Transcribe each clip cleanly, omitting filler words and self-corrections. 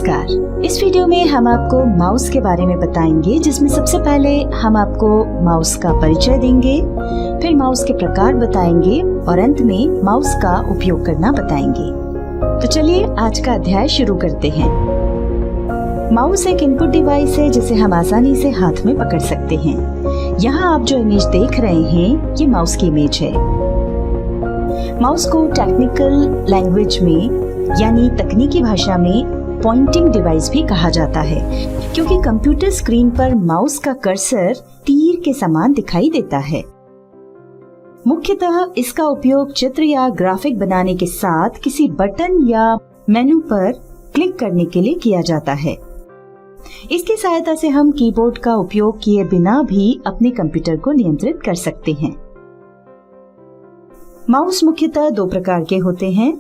नमस्कार। इस वीडियो में हम आपको माउस के बारे में बताएंगे, जिसमें सबसे पहले हम आपको माउस का परिचय देंगे, फिर माउस के प्रकार बताएंगे और अंत में माउस का उपयोग करना बताएंगे। तो चलिए आज का अध्याय शुरू करते हैं। माउस एक इनपुट डिवाइस है जिसे हम आसानी से हाथ में पकड़ सकते हैं। यहाँ आप जो इमेज देख रहे हैं ये माउस की इमेज है। माउस को टेक्निकल लैंग्वेज में यानी तकनीकी भाषा में पॉइंटिंग डिवाइस भी कहा जाता है, क्योंकि कंप्यूटर स्क्रीन पर माउस का कर्सर तीर के समान दिखाई देता है। मुख्यतः इसका उपयोग चित्र या ग्राफिक बनाने के साथ किसी बटन या मेनू पर क्लिक करने के लिए किया जाता है। इसकी सहायता से हम कीबोर्ड का उपयोग किए बिना भी अपने कंप्यूटर को नियंत्रित कर सकते हैं। माउस मुख्यतः दो प्रकार के होते हैं।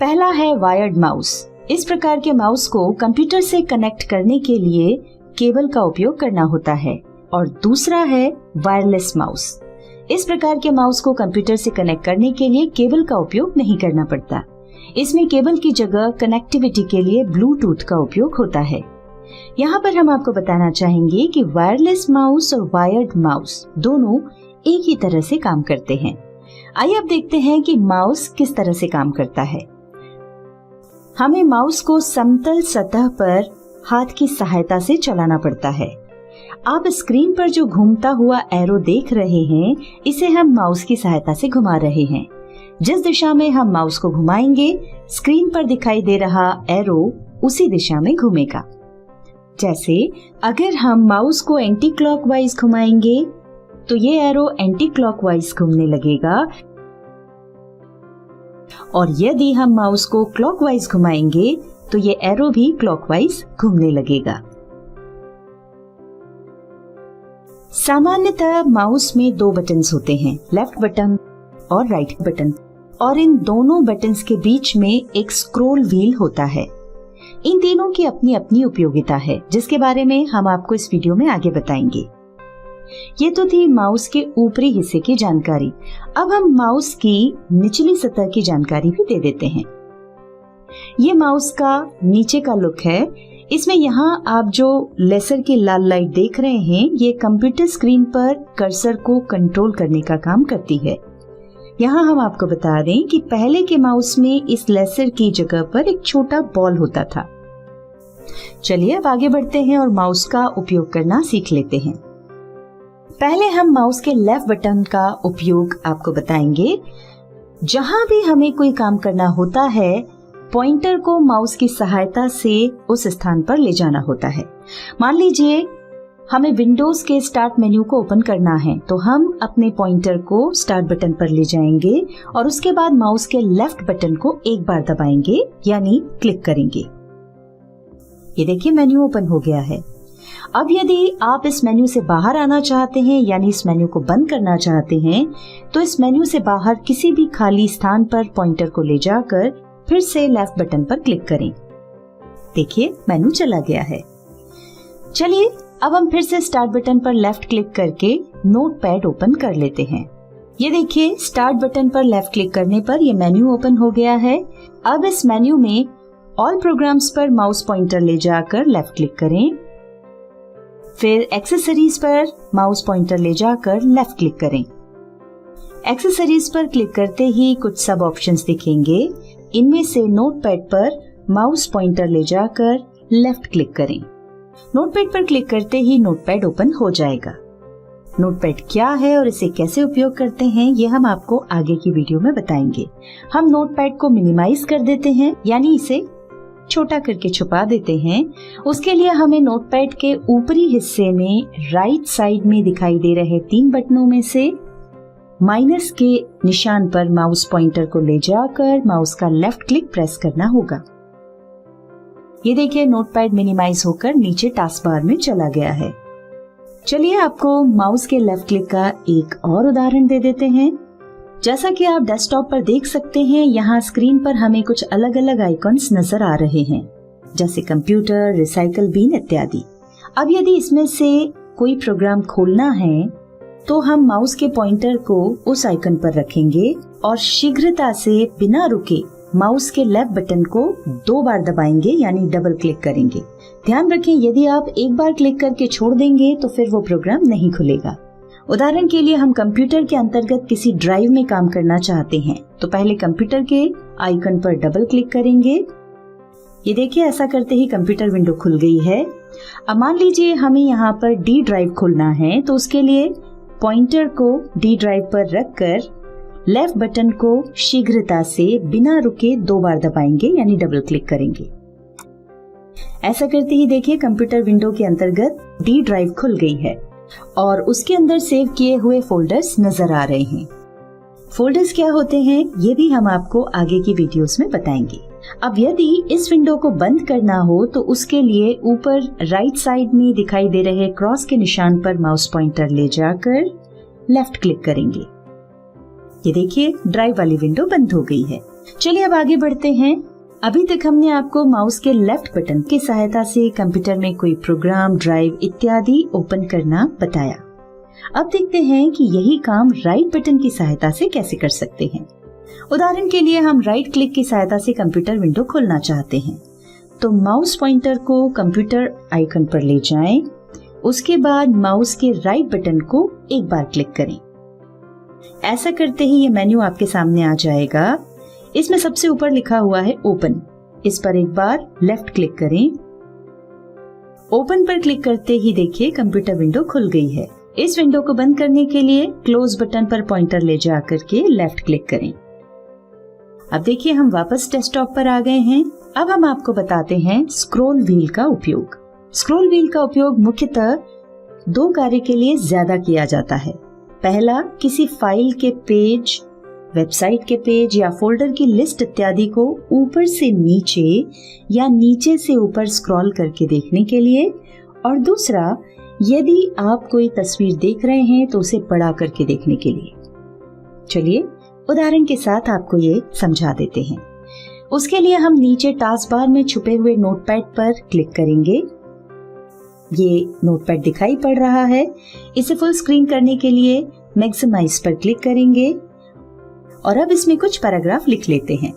पहला है वायर्ड माउस। इस प्रकार के माउस को कंप्यूटर से कनेक्ट करने के लिए केबल का उपयोग करना होता है, और दूसरा है वायरलेस माउस। इस प्रकार के माउस को कंप्यूटर से कनेक्ट करने के लिए केबल का उपयोग नहीं करना पड़ता। इसमें केबल की जगह कनेक्टिविटी के लिए ब्लूटूथ का उपयोग होता है। यहाँ पर हम आपको बताना चाहेंगे कि वायरलेस माउस और वायर्ड माउस दोनों एक ही तरह से काम करते हैं। आइए अब देखते हैं कि माउस किस तरह से काम करता है। हमें माउस को समतल सतह पर हाथ की सहायता से चलाना पड़ता है। आप स्क्रीन पर जो घूमता हुआ एरो देख रहे हैं, इसे हम माउस की सहायता से घुमा रहे हैं। जिस दिशा में हम माउस को घुमाएंगे, स्क्रीन पर दिखाई दे रहा एरो उसी दिशा में घूमेगा। जैसे अगर हम माउस को एंटी क्लॉकवाइज घुमाएंगे तो ये एरो एंटी क्लॉकवाइज घूमने लगेगा, और यदि हम माउस को क्लॉकवाइज घुमाएंगे तो ये एरो भी क्लॉकवाइज घूमने लगेगा। सामान्यतः माउस में दो बटन्स होते हैं, लेफ्ट बटन और राइट बटन, और इन दोनों बटन्स के बीच में एक स्क्रॉल व्हील होता है। इन तीनों की अपनी अपनी उपयोगिता है, जिसके बारे में हम आपको इस वीडियो में आगे बताएंगे। ये तो थी माउस के ऊपरी हिस्से की जानकारी। अब हम माउस की निचली सतह की जानकारी भी दे देते हैं। ये माउस का नीचे का लुक है। इसमें यहाँ आप जो लेसर की लाल लाइट देख रहे हैं, ये कंप्यूटर स्क्रीन पर कर्सर को कंट्रोल करने का काम करती है। यहाँ हम आपको बता दें कि पहले के माउस में इस लेसर की जगह पर एक छोटा बॉल होता था। चलिए अब आगे बढ़ते हैं और माउस का उपयोग करना सीख लेते हैं। पहले हम माउस के लेफ्ट बटन का उपयोग आपको बताएंगे। जहां भी हमें कोई काम करना होता है, पॉइंटर को माउस की सहायता से उस स्थान पर ले जाना होता है। मान लीजिए हमें विंडोज के स्टार्ट मेन्यू को ओपन करना है, तो हम अपने पॉइंटर को स्टार्ट बटन पर ले जाएंगे और उसके बाद माउस के लेफ्ट बटन को एक बार दबाएंगे, यानी क्लिक करेंगे। ये देखिए मेन्यू ओपन हो गया है। अब यदि आप इस मेन्यू से बाहर आना चाहते हैं, यानी इस मेन्यू को बंद करना चाहते हैं, तो इस मेन्यू से बाहर किसी भी खाली स्थान पर पॉइंटर को ले जाकर फिर से लेफ्ट बटन पर क्लिक करें। देखिए मेन्यू चला गया है। चलिए अब हम फिर से स्टार्ट बटन पर लेफ्ट क्लिक करके नोटपैड ओपन कर लेते हैं। ये देखिए स्टार्ट बटन पर लेफ्ट क्लिक करने पर यह मेन्यू ओपन हो गया है। अब इस मेन्यू में ऑल प्रोग्राम्स पर माउस पॉइंटर ले जाकर लेफ्ट क्लिक करें, फिर एक्सेसरीज पर माउस पॉइंटर ले जाकर लेफ्ट क्लिक करें। एक्सेसरीज पर क्लिक करते ही कुछ सब ऑप्शंस दिखेंगे। इनमें से नोटपैड पर माउस पॉइंटर ले जाकर लेफ्ट क्लिक करें। नोटपैड पर क्लिक करते ही नोटपैड ओपन हो जाएगा। नोटपैड क्या है और इसे कैसे उपयोग करते हैं, ये हम आपको आगे की वीडियो में बताएंगे। हम नोटपैड को मिनिमाइज कर देते हैं, यानी इसे छोटा करके छुपा देते हैं। उसके लिए हमें नोटपैड के ऊपरी हिस्से में राइट साइड में दिखाई दे रहे 3 बटनों में से माइनस के निशान पर माउस पॉइंटर को ले जाकर माउस का लेफ्ट क्लिक प्रेस करना होगा। ये देखिए नोटपैड मिनिमाइज होकर नीचे टास्क बार में चला गया है। चलिए आपको माउस के लेफ्ट क्लिक का एक और उदाहरण दे देते हैं। जैसा कि आप डेस्कटॉप पर देख सकते हैं, यहाँ स्क्रीन पर हमें कुछ अलग अलग आइकॉन्स नजर आ रहे हैं, जैसे कंप्यूटर, रिसाइकल बिन इत्यादि। अब यदि इसमें से कोई प्रोग्राम खोलना है तो हम माउस के पॉइंटर को उस आइकन पर रखेंगे और शीघ्रता से बिना रुके माउस के लेफ्ट बटन को 2 बार दबाएंगे यानी डबल क्लिक करेंगे। ध्यान रखें, यदि आप एक बार क्लिक करके छोड़ देंगे तो फिर वो प्रोग्राम नहीं खुलेगा। उदाहरण के लिए हम कंप्यूटर के अंतर्गत किसी ड्राइव में काम करना चाहते हैं तो पहले कंप्यूटर के आइकन पर डबल क्लिक करेंगे। ये देखिए, ऐसा करते ही कंप्यूटर विंडो खुल गई है। अब मान लीजिए हमें यहाँ पर डी ड्राइव खोलना है तो उसके लिए पॉइंटर को डी ड्राइव पर रखकर लेफ्ट बटन को शीघ्रता से बिना रुके 2 बार दबाएंगे यानी डबल क्लिक करेंगे। ऐसा करते ही देखिए कंप्यूटर विंडो के अंतर्गत डी ड्राइव खुल गई है और उसके अंदर सेव किए हुए फोल्डर्स नजर आ रहे हैं। फोल्डर्स क्या होते हैं ये भी हम आपको आगे की वीडियोस में बताएंगे। अब यदि इस विंडो को बंद करना हो तो उसके लिए ऊपर राइट साइड में दिखाई दे रहे क्रॉस के निशान पर माउस पॉइंटर ले जाकर लेफ्ट क्लिक करेंगे। ये देखिए ड्राइव वाली विंडो बंद हो गई है। चलिए अब आगे बढ़ते हैं। अभी तक हमने आपको माउस के लेफ्ट बटन की सहायता से कंप्यूटर में कोई प्रोग्राम, ड्राइव इत्यादि ओपन करना बताया। अब देखते हैं कि यही काम राइट बटन की सहायता से कैसे कर सकते हैं। उदाहरण के लिए हम राइट क्लिक की सहायता से कंप्यूटर विंडो खोलना चाहते हैं तो माउस पॉइंटर को कंप्यूटर आइकन पर ले जाएं, उसके बाद माउस के राइट बटन को एक बार क्लिक करें। ऐसा करते ही ये मेन्यू आपके सामने आ जाएगा। इसमें सबसे ऊपर लिखा हुआ है ओपन, इस पर एक बार लेफ्ट क्लिक करें। ओपन पर क्लिक करते ही देखिए कंप्यूटर विंडो खुल गई है। इस विंडो को बंद करने के लिए क्लोज बटन पर पॉइंटर ले जाकर के लेफ्ट क्लिक करें। अब देखिए हम वापस डेस्कटॉप पर आ गए हैं। अब हम आपको बताते हैं स्क्रॉल व्हील का उपयोग। स्क्रॉल व्हील का उपयोग मुख्यतः 2 कार्य के लिए ज्यादा किया जाता है। पहला, किसी फाइल के पेज, वेबसाइट के पेज या फोल्डर की लिस्ट इत्यादि को ऊपर से नीचे या नीचे से ऊपर स्क्रॉल करके देखने के लिए, और दूसरा, यदि आप कोई तस्वीर देख रहे हैं तो उसे बड़ा करके देखने के लिए। चलिए उदाहरण के साथ आपको ये समझा देते हैं। उसके लिए हम नीचे टास्क बार में छुपे हुए नोटपैड पर क्लिक करेंगे। ये नोटपैड दिखाई पड़ रहा है। इसे फुल स्क्रीन करने के लिए मैक्सिमाइज पर क्लिक करेंगे और अब इसमें कुछ पैराग्राफ लिख लेते हैं।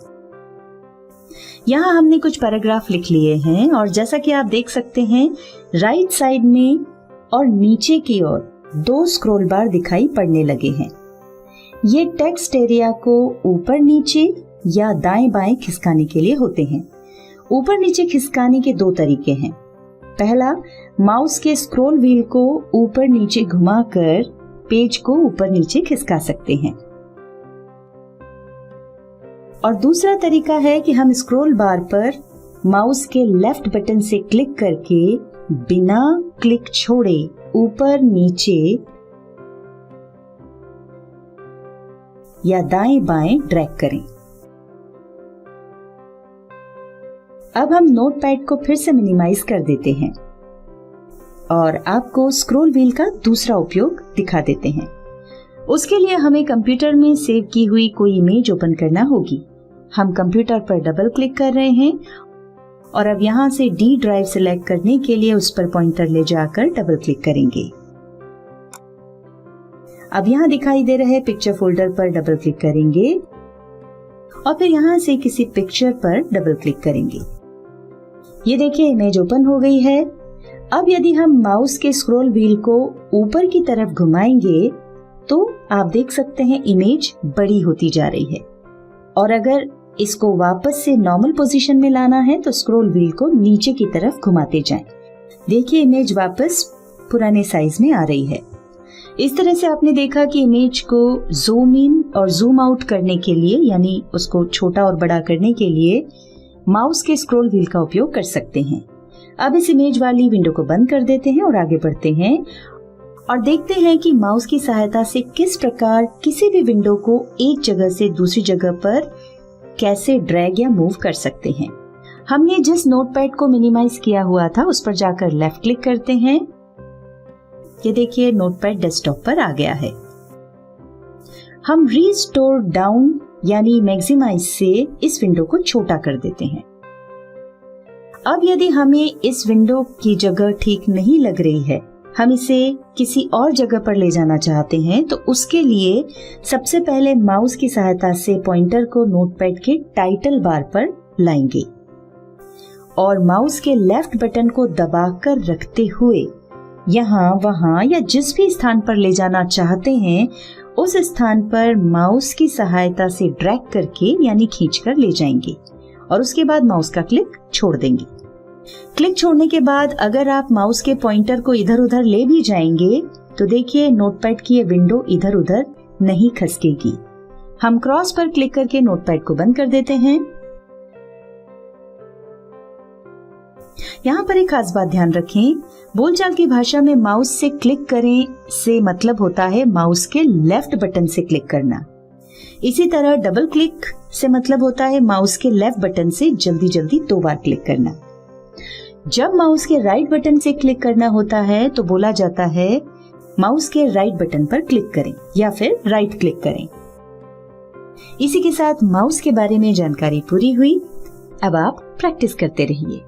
यहाँ हमने कुछ पैराग्राफ लिख लिए हैं और जैसा कि आप देख सकते हैं राइट साइड में और नीचे की ओर 2 स्क्रॉल बार दिखाई पड़ने लगे हैं। ये टेक्स्ट एरिया को ऊपर नीचे या दाएं बाएं खिसकाने के लिए होते हैं। ऊपर नीचे खिसकाने के 2 तरीके हैं। पहला, माउस के स्क्रॉल व्हील को ऊपर नीचे घुमाकर पेज को ऊपर नीचे खिसका सकते हैं, और दूसरा तरीका है कि हम स्क्रॉल बार पर माउस के लेफ्ट बटन से क्लिक करके बिना क्लिक छोड़े ऊपर नीचे या दाएं बाएं ड्रैग करें। अब हम नोटपैड को फिर से मिनिमाइज कर देते हैं और आपको स्क्रॉल व्हील का दूसरा उपयोग दिखा देते हैं। उसके लिए हमें कंप्यूटर में सेव की हुई कोई इमेज ओपन करना होगी। हम कंप्यूटर पर डबल क्लिक कर रहे हैं और अब यहाँ से डी ड्राइव सिलेक्ट करने के लिए उस पर पॉइंटर ले जाकर डबल क्लिक करेंगे। अब यहाँ दिखाई दे रहे पिक्चर फोल्डर पर डबल क्लिक करेंगे और फिर यहाँ से किसी पिक्चर पर डबल क्लिक करेंगे। ये देखिए इमेज ओपन हो गई है। अब यदि हम माउस के स्क्रॉल व्हील को ऊपर की तरफ घुमाएंगे तो आप देख सकते हैं इमेज बड़ी होती जा रही है, और अगर इसको वापस से नॉर्मल पोजीशन में लाना है तो स्क्रॉल व्हील को नीचे की तरफ घुमाते जाएं। देखिए इमेज वापस पुराने साइज में आ रही है। इस तरह से आपने देखा कि इमेज को जूम इन और जूम आउट करने के लिए, यानी उसको छोटा और बड़ा करने के लिए माउस के स्क्रॉल व्हील का उपयोग कर सकते हैं। अब इस इमेज वाली विंडो को बंद कर देते हैं और आगे बढ़ते हैं और देखते हैं कि माउस की सहायता से किस प्रकार किसी भी विंडो को एक जगह से दूसरी जगह पर कैसे ड्रैग या मूव कर सकते हैं। हमने जिस नोटपैड को मिनिमाइज किया हुआ था उस पर जाकर लेफ्ट क्लिक करते हैं। ये देखिए नोटपैड डेस्कटॉप पर आ गया है। हम रीस्टोर डाउन यानी मैक्सिमाइज से इस विंडो को छोटा कर देते हैं। अब यदि हमें इस विंडो की जगह ठीक नहीं लग रही है, हम इसे किसी और जगह पर ले जाना चाहते हैं तो उसके लिए सबसे पहले माउस की सहायता से पॉइंटर को नोटपैड के टाइटल बार पर लाएंगे और माउस के लेफ्ट बटन को दबाकर रखते हुए यहाँ वहाँ या जिस भी स्थान पर ले जाना चाहते हैं उस स्थान पर माउस की सहायता से ड्रैग करके यानी खींचकर ले जाएंगे और उसके बाद माउस का क्लिक छोड़ देंगे। क्लिक छोड़ने के बाद अगर आप माउस के पॉइंटर को इधर उधर ले भी जाएंगे तो देखिए नोटपैड की ये विंडो इधर उधर नहीं खसकेगी। हम क्रॉस पर क्लिक करके नोटपैड को बंद कर देते हैं। यहाँ पर एक खास बात ध्यान रखें, बोलचाल की भाषा में माउस से क्लिक करें से मतलब होता है माउस के लेफ्ट बटन से क्लिक करना। इसी तरह डबल क्लिक से मतलब होता है माउस के लेफ्ट बटन से जल्दी जल्दी 2 बार क्लिक करना। जब माउस के राइट बटन से क्लिक करना होता है तो बोला जाता है माउस के राइट बटन पर क्लिक करें या फिर राइट क्लिक करें। इसी के साथ माउस के बारे में जानकारी पूरी हुई। अब आप प्रैक्टिस करते रहिए।